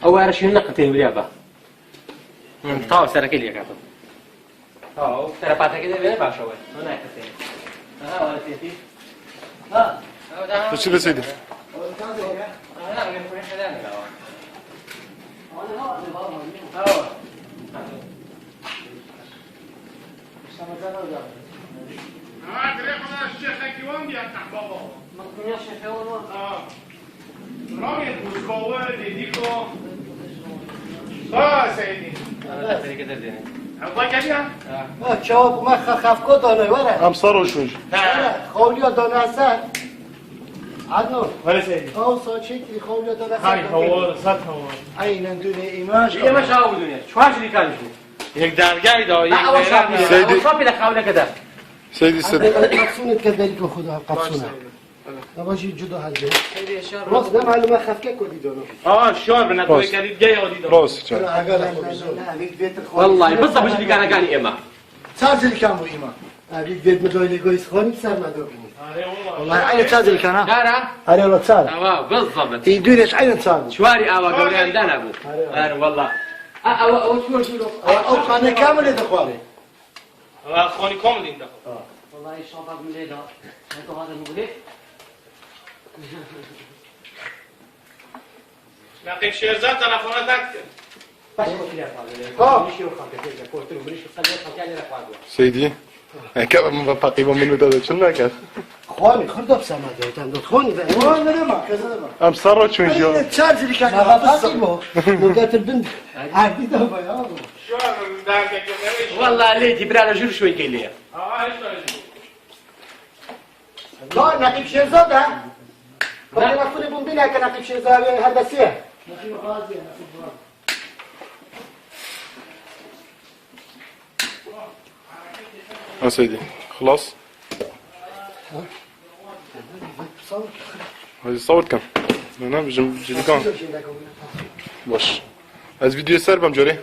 او ارشين نقطتين باليابا طاو سرك لي كاتو طاو ترى باتك كده بيه باشا وين هنا كتير ولا تيجي شو بسيدي شواب ما خاف كده ولا هم صاروا شوي خوليا دانسه عدنان ولا سيدي او ساچکی خوليا دانسه هاي هو صد هو عينا دون ایماش ايه ما شاء الله شو هاش اللي كان شو یک درگاهی دا یک اول صافي لك حاول كده سيدي سيدي قبصونه كذلك خدا قبصونه نباشی جدا هست راست نه معلومه خفکه کردی دانو شعار بنا توی کردید جای عادی دار راست چرا والله بالضبط اللي كان قال ايما تازل كان بو ايما ابي بيت مدويل جويس خوني سر مدو والله عين تازل كان دارا اري والله تازل اه بالضبط يدوريش عين تازل شواري اوا قبل عندنا ابو انا والله او شو او خانه كامل دخواري خانی کامل این دفعه والله الشنطه من هنا انتو هذا المغلق نقیب شیرزاد تلفن دکت سيدي كم من بقي من مدة شلنا كذا خواني خرد بسماد يتم خوني بقى وانا ما كذا ما أم صاروا شو نجوا تشارج اللي كان بالضبط نقطة البنت عادي ده يا شو داك والله ليتي برا جور شوي كيليه لا نقيب شيرزاد ها بدي نقول لكم بينا كنقيب شيرزاد هندسية نقيب غازي سيدي خلاص هذه صور كم انا بجم جدي كان باش از فيديو سر بم جوري